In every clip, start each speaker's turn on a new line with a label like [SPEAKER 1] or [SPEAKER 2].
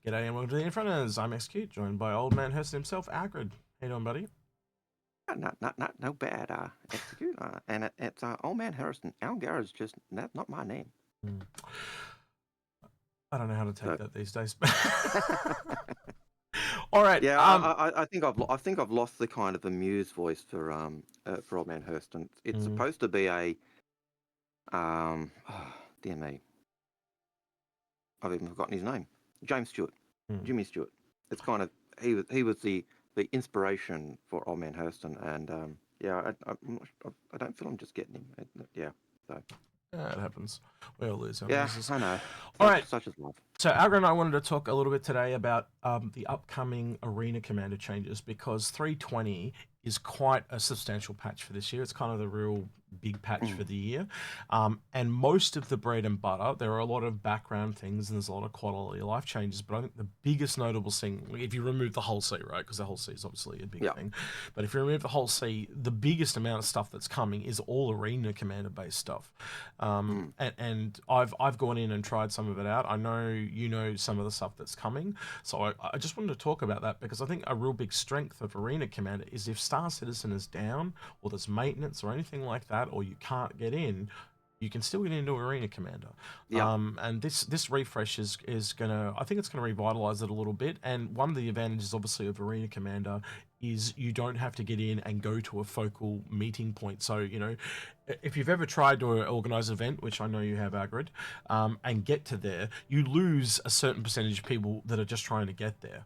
[SPEAKER 1] G'day and welcome to the Inforunners. I'm Execute, joined by old man Hurst himself, Algared. How you doing, buddy?
[SPEAKER 2] No bad. Execute. It's old man Harrison. Algared is just not my name.
[SPEAKER 1] Hmm. I don't know how to take
[SPEAKER 2] So,
[SPEAKER 1] that these days. All right.
[SPEAKER 2] yeah, I think I've lost the kind of amused voice for old man Hurst, and it's supposed to be a oh, dear me, I've even forgotten his name. James Stewart, Jimmy Stewart. It's kind of he was the inspiration for old man Hurston, and yeah, I don't feel I'm just getting him. Yeah, so.
[SPEAKER 1] Yeah, it happens. We all lose our
[SPEAKER 2] Yeah,
[SPEAKER 1] voices.
[SPEAKER 2] I know.
[SPEAKER 1] All right.
[SPEAKER 2] Such is life.
[SPEAKER 1] So, Algared and I wanted to talk a little bit today about the upcoming Arena Commander changes, because 320 is quite a substantial patch for this year. It's kind of the real big patch for the year. And most of the bread and butter, there are a lot of background things and there's a lot of quality of life changes. But I think the biggest notable thing, if you remove the whole C, right? Because the whole C is obviously a big thing. But if you remove the whole C, the biggest amount of stuff that's coming is all Arena Commander based stuff. And I've gone in and tried some of it out. I know you know some of the stuff that's coming. So I just wanted to talk about that, because I think a real big strength of Arena Commander is if Star Citizen is down or there's maintenance or anything like that, or you can't get in, you can still get into Arena Commander. And this refresh is gonna, I think it's gonna revitalize it a little bit. And one of the advantages, obviously, of Arena Commander is you don't have to get in and go to a focal meeting point. So, you know, if you've ever tried to organize an event, which I know you have, Agrid, and get to there, you lose a certain percentage of people that are just trying to get there,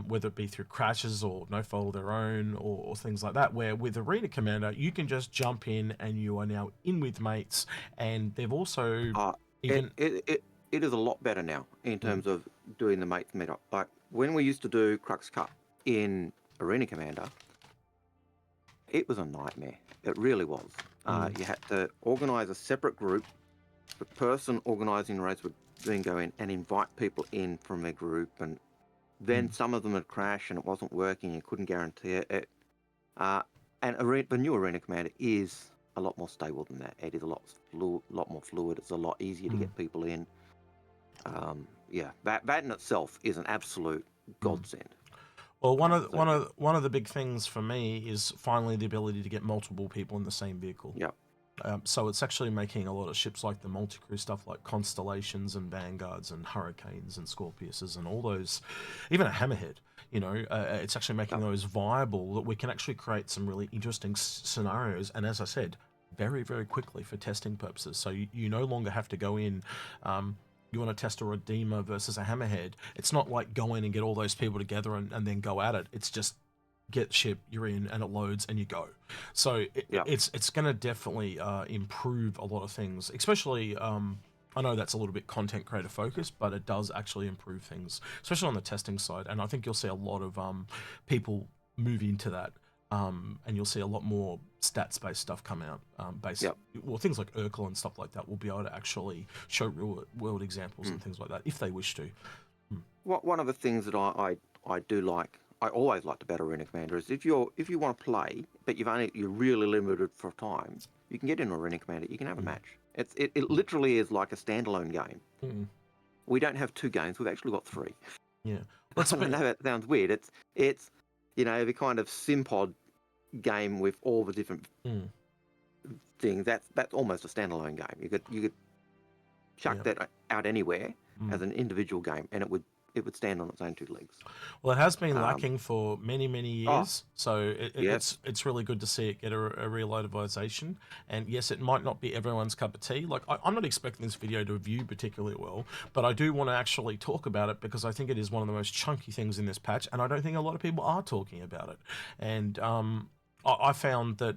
[SPEAKER 1] whether it be through crashes or no fault of their own, or things like that, where with Arena Commander, you can just jump in and you are now in with mates. And they've also
[SPEAKER 2] it is a lot better now in terms of doing the mates meetup. Like when we used to do Crux Cup in Arena Commander, it was a nightmare. It really was. You had to organize a separate group. The person organizing the race would then go in and invite people in from their group, and then some of them would crash and it wasn't working. You couldn't guarantee it. And the new Arena Commander is a lot more stable than that. It is a lot more fluid. It's a lot easier to get people in. Yeah, that in itself is an absolute godsend.
[SPEAKER 1] Well, one of the big things for me is finally the ability to get multiple people in the same vehicle.
[SPEAKER 2] Yeah.
[SPEAKER 1] So it's actually making a lot of ships like the multi-crew stuff, like Constellations and Vanguards and Hurricanes and Scorpiuses and all those, even a Hammerhead. You know, it's actually making those viable, that we can actually create some really interesting scenarios. And as I said, very, very quickly for testing purposes. So you no longer have to go in. You want to test a Redeemer versus a Hammerhead. It's not like go in and get all those people together and then go at it. It's just get ship, you're in, and it loads and you go. So it's going to definitely improve a lot of things, especially I know that's a little bit content creator focused, but it does actually improve things, especially on the testing side. And I think you'll see a lot of people move into that. And you'll see a lot more stats-based stuff come out. Well, things like Urkel and stuff like that will be able to actually show real-world examples and things like that if they wish to.
[SPEAKER 2] One of the things that I do like, I always liked about Arena Commander, is if you want to play, but you're really limited for time, you can get in Arena Commander. You can have a match. It literally is like a standalone game. We don't have 2 games. We've actually got 3.
[SPEAKER 1] Yeah,
[SPEAKER 2] I know that sounds weird. It's you know, the kind of Simpod game with all the different things. That's almost a standalone game. You could chuck that out anywhere as an individual game, and it would stand on its own 2 legs.
[SPEAKER 1] Well, it has been lacking for many years, so it's really good to see it get a revitalization. And yes, it might not be everyone's cup of tea. Like I'm not expecting this video to view particularly well, but I do want to actually talk about it because I think it is one of the most chunky things in this patch, and I don't think a lot of people are talking about it. And I found that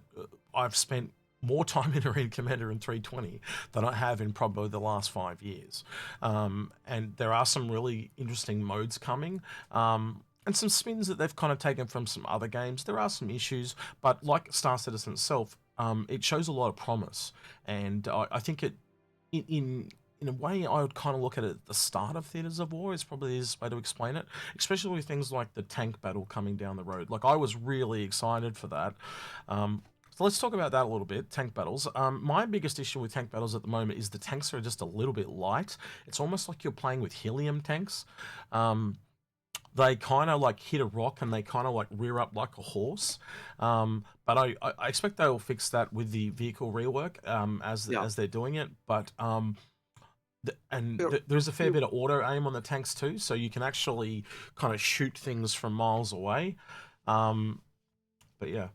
[SPEAKER 1] I've spent more time in Arena Commander in 320 than I have in probably the last 5 years. And there are some really interesting modes coming, and some spins that they've kind of taken from some other games. There are some issues, but like Star Citizen itself, it shows a lot of promise. And I think it, in a way, I would kind of look at it at the start of Theatres of War is probably the easiest way to explain it, especially with things like the tank battle coming down the road. Like, I was really excited for that. So let's talk about that a little bit, tank battles. My biggest issue with tank battles at the moment is the tanks are just a little bit light. It's almost like you're playing with helium tanks. Um, they kind of like hit a rock and they kind of like rear up like a horse. But I expect they will fix that with the vehicle rework
[SPEAKER 2] Yeah.
[SPEAKER 1] as they're doing it. But
[SPEAKER 2] You're,
[SPEAKER 1] there's a fair
[SPEAKER 2] you
[SPEAKER 1] bit of auto aim on the tanks too, so you can actually kind of shoot things from miles away. Um, but yeah,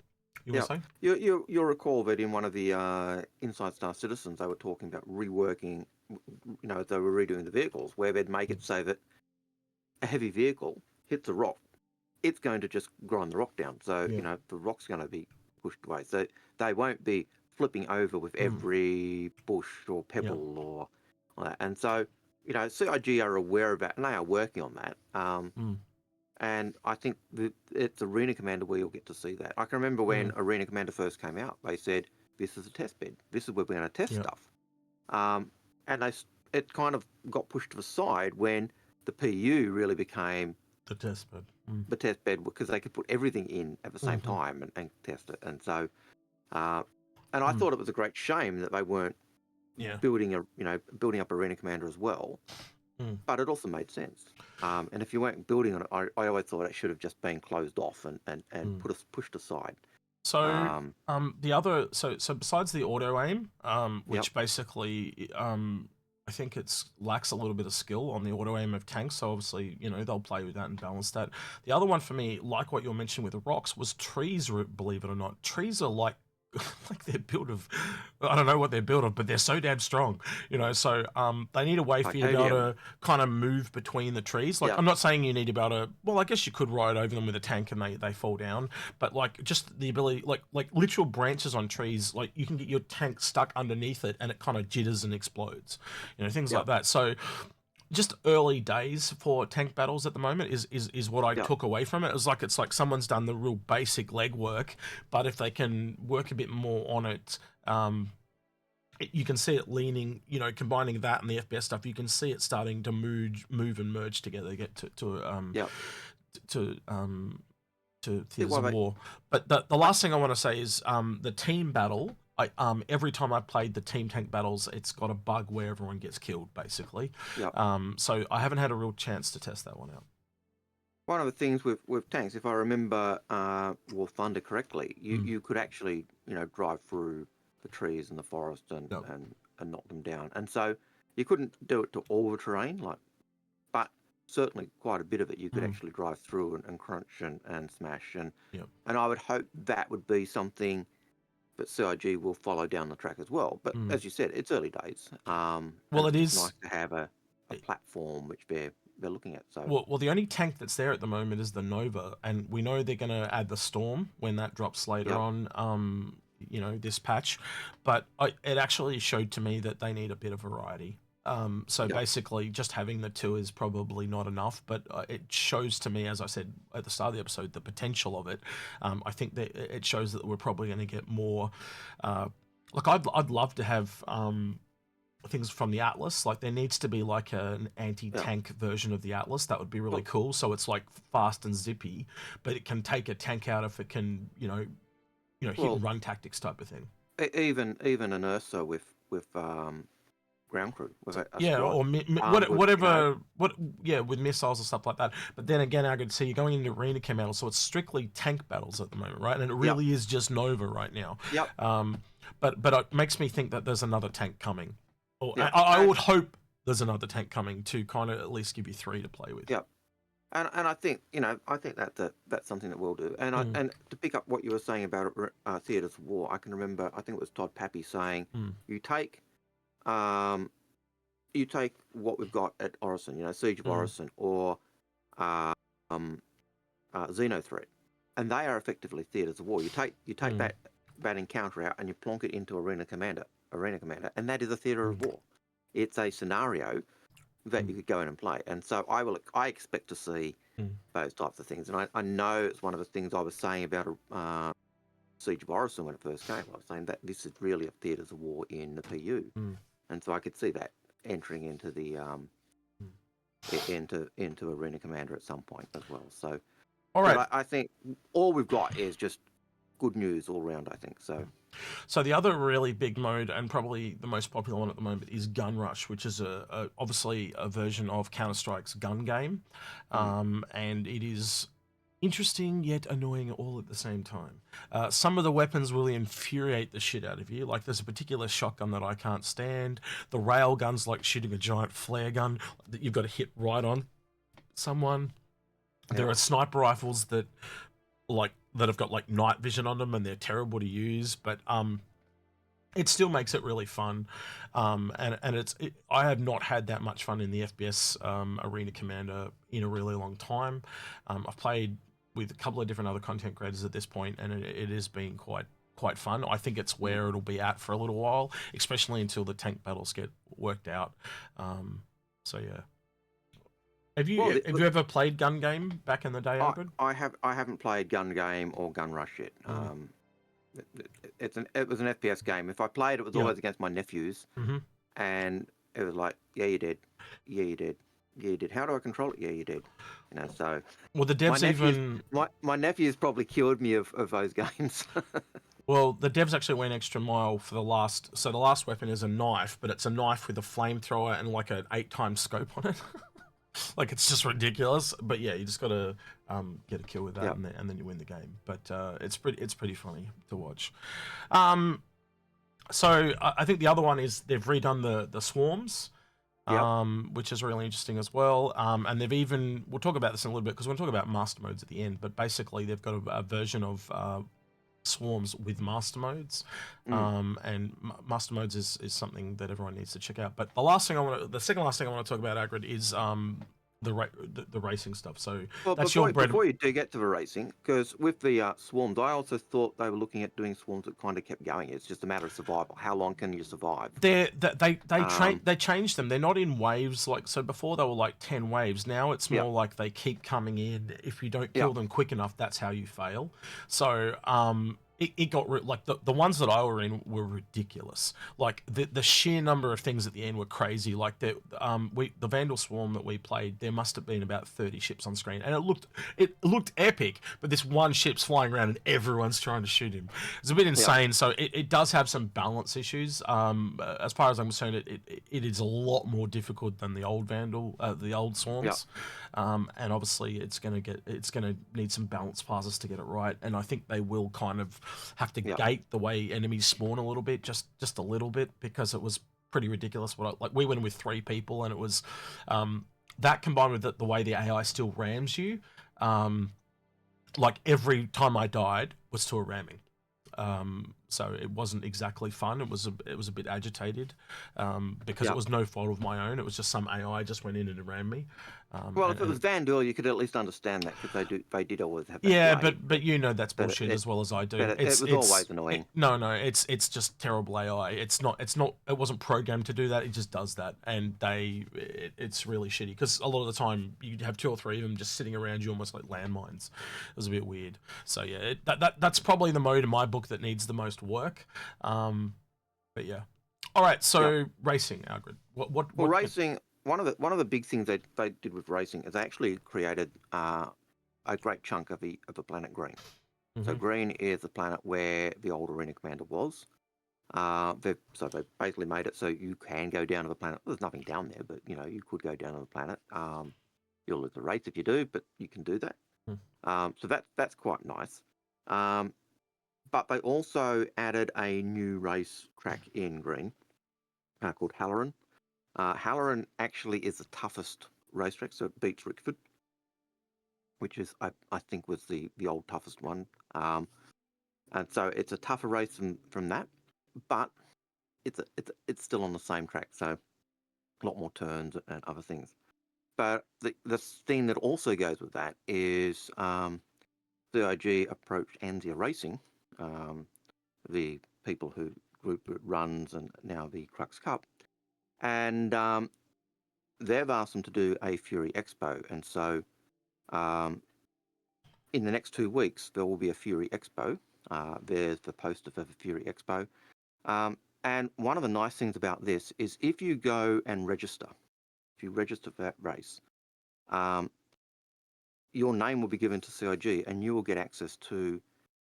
[SPEAKER 1] you were
[SPEAKER 2] Yeah,
[SPEAKER 1] saying?
[SPEAKER 2] you'll recall that in one of the Inside Star Citizens, they were talking about reworking. They were redoing the vehicles where they'd make it so that a heavy vehicle hits a rock, it's going to just grind the rock down. So
[SPEAKER 1] Yeah.
[SPEAKER 2] the rock's going to be pushed away. So they won't be flipping over with
[SPEAKER 1] Mm.
[SPEAKER 2] every bush or
[SPEAKER 1] Yeah.
[SPEAKER 2] pebble or that. And so CIG are aware of that, and they are working on that.
[SPEAKER 1] Mm.
[SPEAKER 2] And I think it's Arena Commander where you'll get to see that. I can remember when
[SPEAKER 1] Mm.
[SPEAKER 2] Arena Commander first came out, they said, this is a test bed. This is where we're going to test
[SPEAKER 1] Yeah.
[SPEAKER 2] stuff. And it kind of got pushed to the side when the PU really became
[SPEAKER 1] The test bed. Mm.
[SPEAKER 2] the test bed because they could put everything in at the same
[SPEAKER 1] Mm-hmm.
[SPEAKER 2] time and test it. And so, and I
[SPEAKER 1] Mm.
[SPEAKER 2] thought it was a great shame that they weren't
[SPEAKER 1] Yeah.
[SPEAKER 2] building up Arena Commander as well.
[SPEAKER 1] Mm.
[SPEAKER 2] But it also made sense. And if you weren't building on it, I always thought it should have just been closed off and
[SPEAKER 1] Mm.
[SPEAKER 2] pushed aside.
[SPEAKER 1] So,
[SPEAKER 2] Um,
[SPEAKER 1] the other, so besides the auto aim,
[SPEAKER 2] yep,
[SPEAKER 1] which basically, I think it's lacks a little bit of skill on the auto aim of tanks. So obviously, they'll play with that and balance that. The other one for me, like what you mentioned with the rocks, was trees. Believe it or not, trees are like like they're built of, I don't know what they're built of, but they're so damn strong. So they need a way for you to be able
[SPEAKER 2] titanium.
[SPEAKER 1] to kind of move between the trees. Like,
[SPEAKER 2] Yep,
[SPEAKER 1] I'm not saying you need to be able to, well, I guess you could ride over them with a tank and they fall down, but like just the ability, like literal branches on trees, like you can get your tank stuck underneath it and it kind of jitters and explodes, things like
[SPEAKER 2] yep,
[SPEAKER 1] that. So just early days for tank battles at the moment is what I
[SPEAKER 2] yep.
[SPEAKER 1] took away from it. It's like someone's done the real basic legwork, but if they can work a bit more on it, you can see it leaning, combining that and the FPS stuff. You can see it starting to move and merge together, get
[SPEAKER 2] Yep.
[SPEAKER 1] to um, to
[SPEAKER 2] See
[SPEAKER 1] Theaters
[SPEAKER 2] why
[SPEAKER 1] of
[SPEAKER 2] they,
[SPEAKER 1] War. But the
[SPEAKER 2] I,
[SPEAKER 1] last thing I want to say is the team battle. Every time I played the team tank battles, it's got a bug where everyone gets killed, basically.
[SPEAKER 2] yep.
[SPEAKER 1] So I haven't had a real chance to test that one out.
[SPEAKER 2] One of the things with tanks, if I remember War Thunder correctly,
[SPEAKER 1] Mm.
[SPEAKER 2] you could actually drive through the trees and the forest
[SPEAKER 1] Yep.
[SPEAKER 2] and knock them down. And so you couldn't do it to all the terrain, but certainly quite a bit of it you could
[SPEAKER 1] Mm.
[SPEAKER 2] actually drive through and crunch and smash.
[SPEAKER 1] Yep.
[SPEAKER 2] And I would hope that would be something that CIG will follow down the track as well. But
[SPEAKER 1] Mm.
[SPEAKER 2] as you said, it's early days, and
[SPEAKER 1] Well, it
[SPEAKER 2] it's just
[SPEAKER 1] is.
[SPEAKER 2] nice to have a platform which they're looking at. So
[SPEAKER 1] Well, the only tank that's there at the moment is the Nova, and we know they're going to add the Storm when that drops later
[SPEAKER 2] yep,
[SPEAKER 1] on. This patch, but it actually showed to me that they need a bit of variety. So
[SPEAKER 2] yep,
[SPEAKER 1] basically, just having the two is probably not enough, but it shows to me, as I said at the start of the episode, the potential of it. I think that it shows that we're probably going to get more. Like I'd love to have things from the Atlas. Like there needs to be like an
[SPEAKER 2] yep.
[SPEAKER 1] anti-tank version of the Atlas. That would be really
[SPEAKER 2] Well,
[SPEAKER 1] cool. So it's like fast and zippy, but it can take a tank out if it can, hit
[SPEAKER 2] well,
[SPEAKER 1] and run tactics type of thing.
[SPEAKER 2] even an Ursa with ground crew with a
[SPEAKER 1] Yeah,
[SPEAKER 2] squad
[SPEAKER 1] or
[SPEAKER 2] would
[SPEAKER 1] whatever, yeah, with missiles and stuff like that. But then again, I could see you're going into arena command, so it's strictly tank battles at the moment, right? And it
[SPEAKER 2] yep,
[SPEAKER 1] really is just Nova right now.
[SPEAKER 2] yep,
[SPEAKER 1] But it makes me think that there's another tank coming. Or
[SPEAKER 2] yep,
[SPEAKER 1] I would hope there's another tank coming to kind of at least give you three to play with.
[SPEAKER 2] yep. And I think that's something that we'll do.
[SPEAKER 1] Mm.
[SPEAKER 2] And to pick up what you were saying about theatres of war, I can remember I think it was Todd Pappy saying
[SPEAKER 1] Mm.
[SPEAKER 2] you take um, what we've got at Orison, Siege of
[SPEAKER 1] Mm.
[SPEAKER 2] Orison or uh, um, Xenothreat, and they are effectively theatres of war. You take
[SPEAKER 1] Mm.
[SPEAKER 2] that encounter out and you plonk it into Arena Commander, and that is a theatre of war. It's a scenario that you could go in and play. And so I expect to see those types of things. And I know it's one of the things I was saying about Siege of Orison when it first came. I was saying that this is really a theatres of war in the PU.
[SPEAKER 1] Mm.
[SPEAKER 2] And so I could see that entering into the into Arena Commander at some point as well. So
[SPEAKER 1] All right.
[SPEAKER 2] but I think all we've got is just good news all round, I think. So
[SPEAKER 1] So the other really big mode, and probably the most popular one at the moment, is Gun Rush, which is obviously a version of Counter Strike's gun game,
[SPEAKER 2] Mm.
[SPEAKER 1] and it is interesting yet annoying all at the same time. Some of the weapons will infuriate the shit out of you. Like there's a particular shotgun that I can't stand. The rail gun's like shooting a giant flare gun that you've got to hit right on someone. There
[SPEAKER 2] Yeah.
[SPEAKER 1] are sniper rifles that have got like night vision on them, and they're terrible to use. But it still makes it really fun, and I have not had that much fun in the FPS Arena Commander in a really long time. I've played with a couple of different other content creators at this point, and it has been quite fun. I think it's
[SPEAKER 2] Mm.
[SPEAKER 1] where it'll be at for a little while, especially until the tank battles get worked out. So yeah.
[SPEAKER 2] Well,
[SPEAKER 1] Have you ever played gun game back in the day, Algared?
[SPEAKER 2] I haven't played Gun Game or Gun Rush yet.
[SPEAKER 1] Mm.
[SPEAKER 2] It was an FPS game. If I played, it was
[SPEAKER 1] Yeah.
[SPEAKER 2] always against my nephews,
[SPEAKER 1] Hmm.
[SPEAKER 2] and it was like, yeah, you did, yeah, you did, yeah, you did. How do I control it? Yeah, you did. So
[SPEAKER 1] Well, the
[SPEAKER 2] my
[SPEAKER 1] devs
[SPEAKER 2] nephews,
[SPEAKER 1] even
[SPEAKER 2] my nephews probably cured me of those games.
[SPEAKER 1] Well, the devs actually went extra mile for the last. So the last weapon is a knife, but it's a knife with a flamethrower and like an 8 times scope on it. Like it's just ridiculous. But yeah, you just gotta get a kill with that,
[SPEAKER 2] Yeah.
[SPEAKER 1] and then you win the game. But it's pretty funny to watch. Um, so I think the other one is they've redone the swarms.
[SPEAKER 2] Yep.
[SPEAKER 1] Which is really interesting as well. And they've even we'll talk about this in a little bit because we're going to talk about master modes at the end. But basically, they've got a version of swarms with master modes,
[SPEAKER 2] Mm.
[SPEAKER 1] and master modes is something that everyone needs to check out. But the second last thing I want to talk about, Agrid, is the racing stuff. So
[SPEAKER 2] Well,
[SPEAKER 1] that's your bread.
[SPEAKER 2] before you do get to the racing, because with the swarms, I also thought they were looking at doing swarms that kind of kept going. It's just a matter of survival. How long can you survive?
[SPEAKER 1] They changed them. They're not in waves like so. Before they were like 10 waves. Now it's
[SPEAKER 2] Yeah.
[SPEAKER 1] more like they keep coming in. If you don't
[SPEAKER 2] Yeah.
[SPEAKER 1] kill them quick enough, that's how you fail. So it got like the ones that I were in were ridiculous. Like the sheer number of things at the end were crazy. Like the Vandal Swarm that we played, there must have been about 30 ships on screen, and it looked epic. But this one ship's flying around and everyone's trying to shoot him. It's a bit insane. So it does have some balance issues. As far as I'm concerned, it is a lot more difficult than the old the old Swarms. And obviously it's gonna need some balance passes to get it right. And I think they will kind of have to gate the way enemies spawn a little bit, just a little bit, because it was pretty ridiculous. Like we went in with 3 people, and it was that combined with the way the AI still rams you. Like every time I died was to a ramming. So it wasn't exactly fun. It was a bit agitated because it was no fault of my own. It was just some AI just went in and rammed me.
[SPEAKER 2] Well, if it was Vandal, you could at least understand that because they did always have that
[SPEAKER 1] yeah,
[SPEAKER 2] way.
[SPEAKER 1] but you know that's bullshit as well as I do.
[SPEAKER 2] But it was always annoying.
[SPEAKER 1] No, it's just terrible AI. It wasn't programmed to do that. It just does that, and it's really shitty because a lot of the time you have 2 or 3 of them just sitting around you, almost like landmines. It was a bit weird. So yeah, that's probably the mode in my book that needs the most work. But yeah. All right, so racing, Algared. What
[SPEAKER 2] racing? One of the big things they did with racing is they actually created a great chunk of the planet Green.
[SPEAKER 1] Mm-hmm.
[SPEAKER 2] So Green is the planet where the old Arena Commander was. They basically made it so you can go down to the planet. There's nothing down there, but you could go down to the planet. You'll lose the race if you do, but you can do that. So that's quite nice. But they also added a new race track in Green called Halloran. Halloran actually is the toughest racetrack, so it beats Rickford, which is I think was the old toughest one. And so it's a tougher race from that, but it's still on the same track, so a lot more turns and other things. But the thing that also goes with that is CIG approached Anzia Racing, the people who group runs and now the Crux Cup, and they've asked them to do a Fury Expo. And so in the next 2 weeks, there will be a Fury Expo. There's the poster for the Fury Expo. And one of the nice things about this is if you go and register, if you register for that race, your name will be given to CIG and you will get access to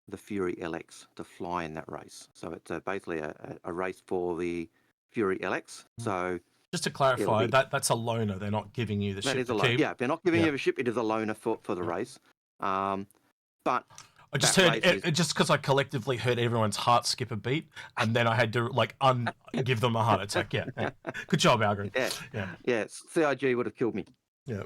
[SPEAKER 2] the Fury LX to fly in that race. So it's basically a race for the Fury LX. So
[SPEAKER 1] Just to
[SPEAKER 2] it'll
[SPEAKER 1] clarify,
[SPEAKER 2] be
[SPEAKER 1] that's a loaner. They're not giving you the
[SPEAKER 2] that
[SPEAKER 1] ship
[SPEAKER 2] is
[SPEAKER 1] to
[SPEAKER 2] a loaner.
[SPEAKER 1] keep.
[SPEAKER 2] Yeah, they're not giving
[SPEAKER 1] Yeah.
[SPEAKER 2] you a ship. It is a loaner for the
[SPEAKER 1] Yeah.
[SPEAKER 2] race. But
[SPEAKER 1] I just
[SPEAKER 2] that
[SPEAKER 1] heard
[SPEAKER 2] race is
[SPEAKER 1] just because I collectively heard everyone's heart skip a beat, and then I had to like give them a heart attack. Yeah. Yeah. Good job, Algared.
[SPEAKER 2] yeah
[SPEAKER 1] Yeah.
[SPEAKER 2] CIG would have killed me.
[SPEAKER 1] Yeah.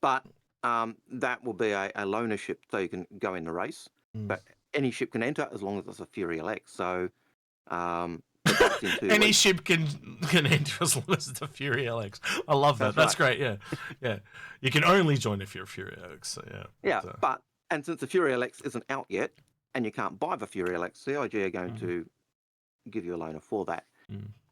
[SPEAKER 2] But that will be a loaner ship, so you can go in the race.
[SPEAKER 1] Mm.
[SPEAKER 2] But any ship can enter as long as it's a Fury LX. So but that's in 2
[SPEAKER 1] Any
[SPEAKER 2] weeks.
[SPEAKER 1] ship can enter as long as it's a Fury LX. I love that. That's
[SPEAKER 2] right.
[SPEAKER 1] great. Yeah. Yeah. You can only join if you're a Fury LX. So yeah.
[SPEAKER 2] Yeah, and since the Fury LX isn't out yet, and you can't buy the Fury LX, CIG are going to give you a loaner for that.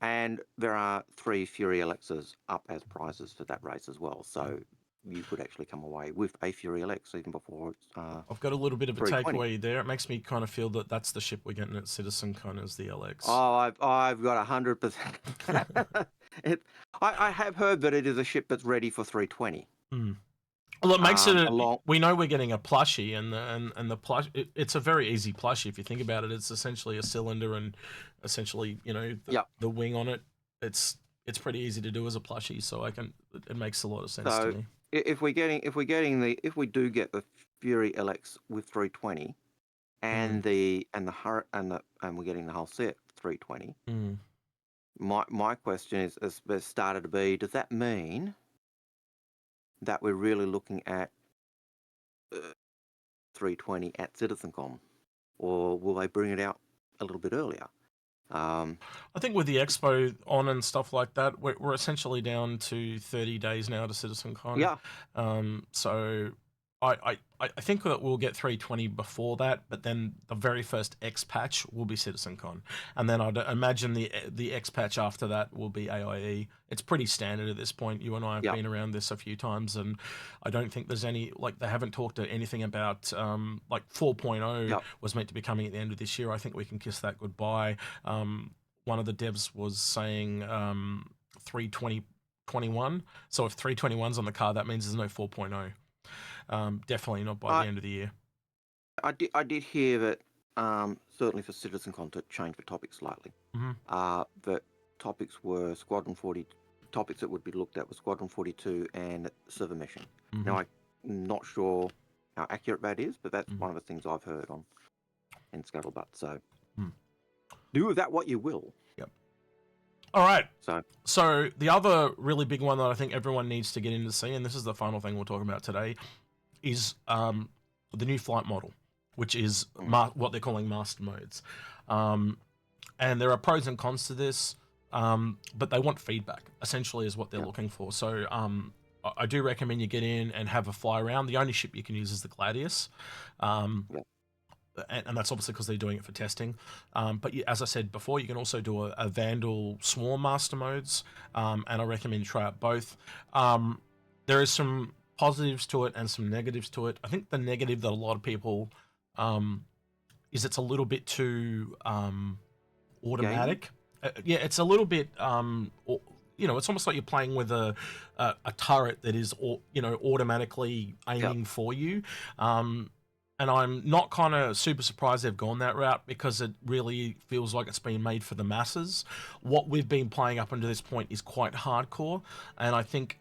[SPEAKER 2] And there are 3 Fury LXs up as prizes for that race as well. So you could actually come away with a Fury LX even before it's.
[SPEAKER 1] I've got a little bit of a
[SPEAKER 2] 320.
[SPEAKER 1] takeaway there. It makes me kind of feel that that's the ship we're getting at CitizenCon as the LX.
[SPEAKER 2] Oh, I've got 100%. I have heard that it is a ship that's ready for 320.
[SPEAKER 1] Well, it makes it.
[SPEAKER 2] along-
[SPEAKER 1] We know we're getting a plushie, and the plush. It's a very easy plushie if you think about it. It's essentially a cylinder, and essentially, the wing on it. It's pretty easy to do as a plushie, so it makes a lot of sense to me.
[SPEAKER 2] If we do get the Fury LX with 320, and we're getting the whole set 320. My question has started to be: does that mean that we're really looking at 320 at CitizenCon, or will they bring it out a little bit earlier?
[SPEAKER 1] I think with the expo on and stuff like that, we're essentially down to 30 days now to CitizenCon.
[SPEAKER 2] Yeah.
[SPEAKER 1] So I think that we'll get 320 before that, but then the very first X patch will be CitizenCon, and then I'd imagine the X patch after that will be AIE. It's pretty standard at this point. You and I have been around this a few times, and I don't think there's any they haven't talked anything about 4.0 was meant to be coming at the end of this year. I think we can kiss that goodbye. One of the devs was saying 32021. So if 321's on the card, that means there's no 4.0. Definitely not by the end of the year.
[SPEAKER 2] I did hear that certainly for CitizenCon to change the topics slightly. The topics were topics that would be looked at were Squadron 42 and server meshing. Now I'm not sure how accurate that is, but that's one of the things I've heard on in Scuttlebutt. So do with that what you will.
[SPEAKER 1] Yep. All right. So the other really big one that I think everyone needs to get in to see, and this is the final thing we'll talk about today, is the new flight model, which is what they're calling master modes. And there are pros and cons to this, but they want feedback, essentially, is what they're looking for. So I do recommend you get in and have a fly around. The only ship you can use is the Gladius. And that's obviously because they're doing it for testing. But as I said before, you can also do a Vandal Swarm master modes, and I recommend you try out both. There is some positives to it and some negatives to it. I think the negative that a lot of people is it's a little bit too automatic. Yeah, it's a little bit it's almost like you're playing with a turret that is automatically aiming for you. And I'm not kind of super surprised they've gone that route, because it really feels like it's been made for the masses. What we've been playing up until this point is quite hardcore, and I think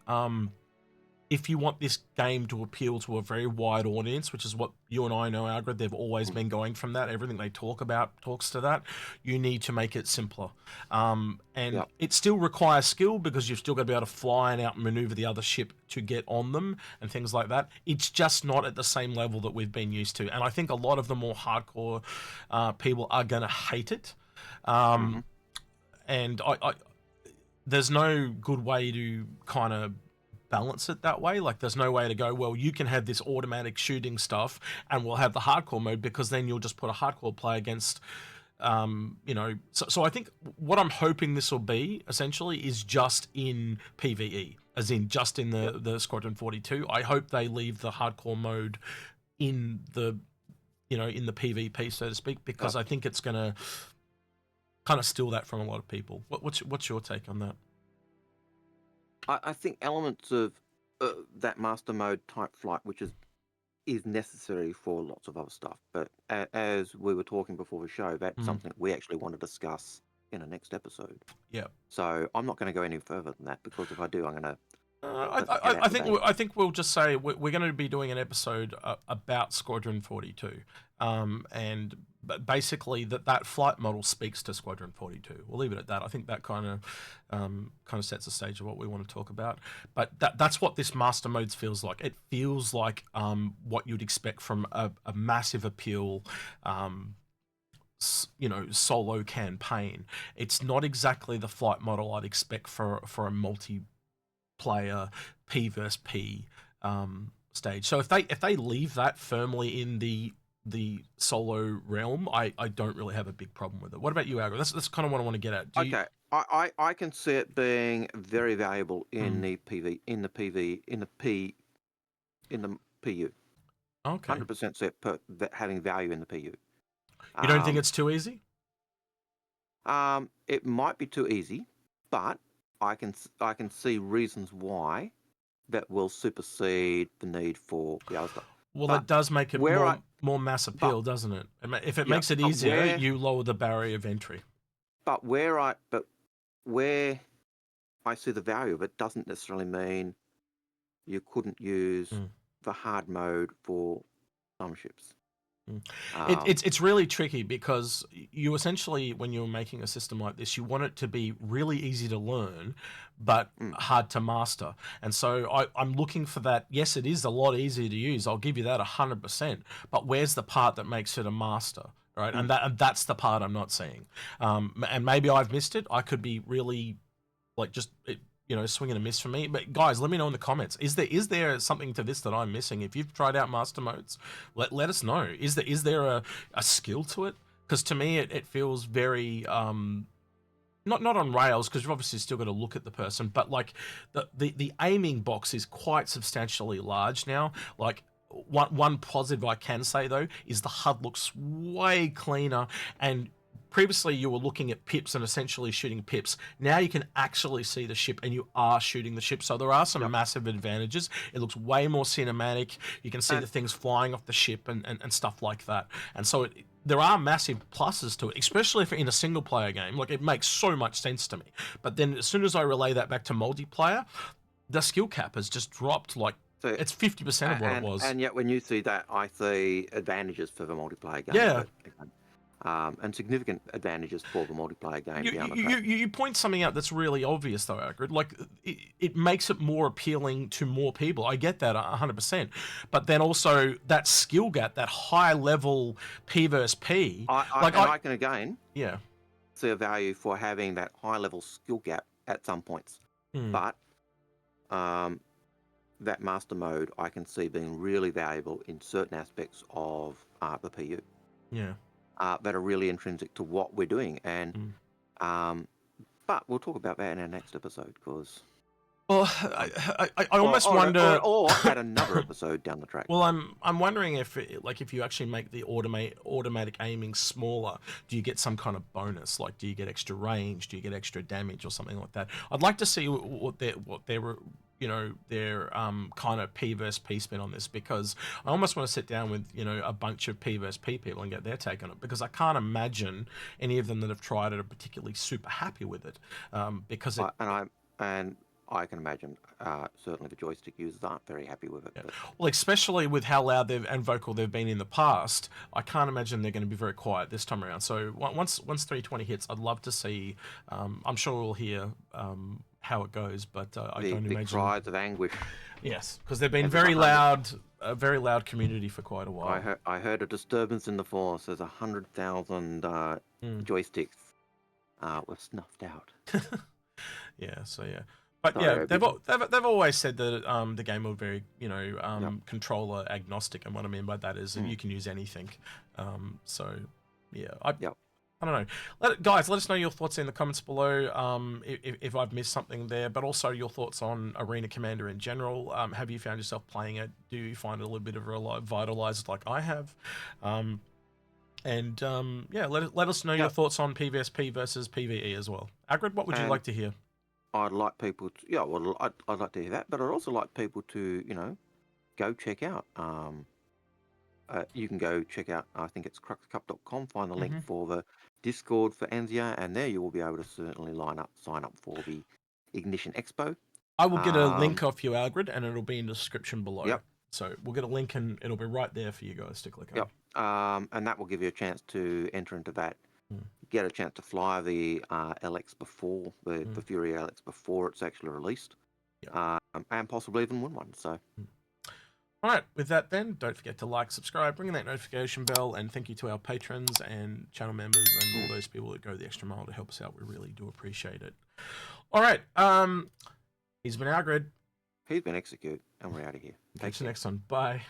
[SPEAKER 1] if you want this game to appeal to a very wide audience, which is what you and I know, Algared, they've always been going from that. Everything they talk about talks to that. You need to make it simpler. It still requires skill, because you've still got to be able to fly and outmaneuver the other ship to get on them and things like that. It's just not at the same level that we've been used to. And I think a lot of the more hardcore people are going to hate it. And there's no good way to kind of balance it that way. Like, there's no way to go, well, you can have this automatic shooting stuff and we'll have the hardcore mode, because then you'll just put a hardcore play against so I think what I'm hoping this will be essentially is just in PvE, as in just in the Squadron 42. I hope they leave the hardcore mode in the in the PvP, so to speak, because I think it's going to kind of steal that from a lot of people. What's your take on that?
[SPEAKER 2] I think elements of that master mode type flight, which is is necessary for lots of other stuff. But as we were talking before the show, that's
[SPEAKER 1] Mm.
[SPEAKER 2] something we actually want to discuss in the next episode.
[SPEAKER 1] Yeah.
[SPEAKER 2] So I'm not going to go any further than that, because if I do, I'm going to
[SPEAKER 1] I think we'll just say we're going to be doing an episode about Squadron 42, and basically that flight model speaks to Squadron 42. We'll leave it at that. I think that kind of sets the stage of what we want to talk about. But that's what this master modes feels like. It feels like what you'd expect from a massive appeal. Solo campaign. It's not exactly the flight model I'd expect for a multiplayer P versus P stage. So if they leave that firmly in the solo realm, I don't really have a big problem with it. What about you, Algared? That's kind of what I want to get at.
[SPEAKER 2] Okay, I can see it being very valuable in
[SPEAKER 1] Mm.
[SPEAKER 2] the PV, in the PU.
[SPEAKER 1] Okay.
[SPEAKER 2] 100% see it having value in the PU.
[SPEAKER 1] You don't think it's too easy?
[SPEAKER 2] It might be too easy, but I can see reasons why that will supersede the need for the other stuff.
[SPEAKER 1] Well,
[SPEAKER 2] But
[SPEAKER 1] that does make it
[SPEAKER 2] where
[SPEAKER 1] more mass appeal, doesn't it? If it
[SPEAKER 2] Yeah,
[SPEAKER 1] makes it
[SPEAKER 2] but
[SPEAKER 1] easier, you lower the barrier of entry.
[SPEAKER 2] But where I see the value of it doesn't necessarily mean you couldn't use the hard mode for some ships.
[SPEAKER 1] It's really tricky because you essentially, when you're making a system like this, you want it to be really easy to learn, but hard to master. And so I'm looking for that. Yes, it is a lot easier to use. I'll give you that 100%. But where's the part that makes it a master? Right, and that's the part I'm not seeing. And maybe I've missed it. I could be really swing and a miss for me. But guys, let me know in the comments. Is there something to this that I'm missing? If you've tried out master modes, let us know. Is there a skill to it? Because to me, it feels very not on rails, because you've obviously still got to look at the person, but like the aiming box is quite substantially large now. Like one positive I can say though is the HUD looks way cleaner, and previously you were looking at pips and essentially shooting pips. Now you can actually see the ship and you are shooting the ship. So there are some massive advantages. It looks way more cinematic. You can see the things flying off the ship and stuff like that. And so there are massive pluses to it, especially if in a single player game. Like, it makes so much sense to me. But then as soon as I relay that back to multiplayer, the skill cap has just dropped. Like, so it's 50% of what it was.
[SPEAKER 2] And yet when you see that, I see advantages for the multiplayer game.
[SPEAKER 1] Yeah.
[SPEAKER 2] And significant advantages for the multiplayer game.
[SPEAKER 1] You point something out that's really obvious, though, Algared. Like, it makes it more appealing to more people. I get that 100%. But then also that skill gap, that high level P versus P.
[SPEAKER 2] I can again
[SPEAKER 1] yeah
[SPEAKER 2] see a value for having that high level skill gap at some points. But that master mode I can see being really valuable in certain aspects of the PU.
[SPEAKER 1] Yeah.
[SPEAKER 2] That are really intrinsic to what we're doing, and but we'll talk about that in our next episode, because
[SPEAKER 1] I almost wonder,
[SPEAKER 2] or at another episode down the track.
[SPEAKER 1] Well, I'm wondering if you actually make the automatic aiming smaller, do you get some kind of bonus? Like, do you get extra range? Do you get extra damage or something like that? I'd like to see what their kind of P versus P spin on this, because I almost want to sit down with a bunch of P versus P people and get their take on it, because I can't imagine any of them that have tried it are particularly super happy with it, because
[SPEAKER 2] I can imagine certainly the joystick users aren't very happy with it.
[SPEAKER 1] Yeah. Well, especially with how loud and vocal they've been in the past, I can't imagine they're going to be very quiet this time around. So once 320 hits, I'd love to see. I'm sure we'll hear how it goes, but I don't imagine.
[SPEAKER 2] The cries of anguish.
[SPEAKER 1] Yes, because they've been very loud, a very loud community for quite a while.
[SPEAKER 2] I heard a disturbance in the force. There's 100,000 joysticks were snuffed out.
[SPEAKER 1] Yeah. So yeah. But yeah, they've always said that the game will be very controller agnostic, and what I mean by that is that you can use anything. So yeah, I don't know. Guys, let us know your thoughts in the comments below. If I've missed something there, but also your thoughts on Arena Commander in general. Have you found yourself playing it? Do you find it a little bit of revitalized like I have? Yeah, let us know your thoughts on PvP versus PvE as well. Algared, what would you like to hear?
[SPEAKER 2] I'd like people to, I'd like to hear that, but I'd also like people to, go check out you can go check out, I think it's cruxcup.com, find the link
[SPEAKER 1] Mm-hmm.
[SPEAKER 2] for the Discord for NZR, and there you will be able to certainly sign up for the Ignition Expo.
[SPEAKER 1] I will get a link off you, Algared, and it'll be in the description below.
[SPEAKER 2] Yep.
[SPEAKER 1] So we'll get a link and it'll be right there for you guys to click on.
[SPEAKER 2] Yep. And that will give you a chance to enter into that.
[SPEAKER 1] Mm.
[SPEAKER 2] Get a chance to fly the LX before, the Fury LX before it's actually released.
[SPEAKER 1] Yep.
[SPEAKER 2] And possibly even win one. So.
[SPEAKER 1] All right, with that then, don't forget to like, subscribe, ring that notification bell, and thank you to our patrons and channel members and all those people that go the extra mile to help us out. We really do appreciate it. All right, he's been Algared.
[SPEAKER 2] He's been Execute, and we're out of here.
[SPEAKER 1] Catch you next time. Bye.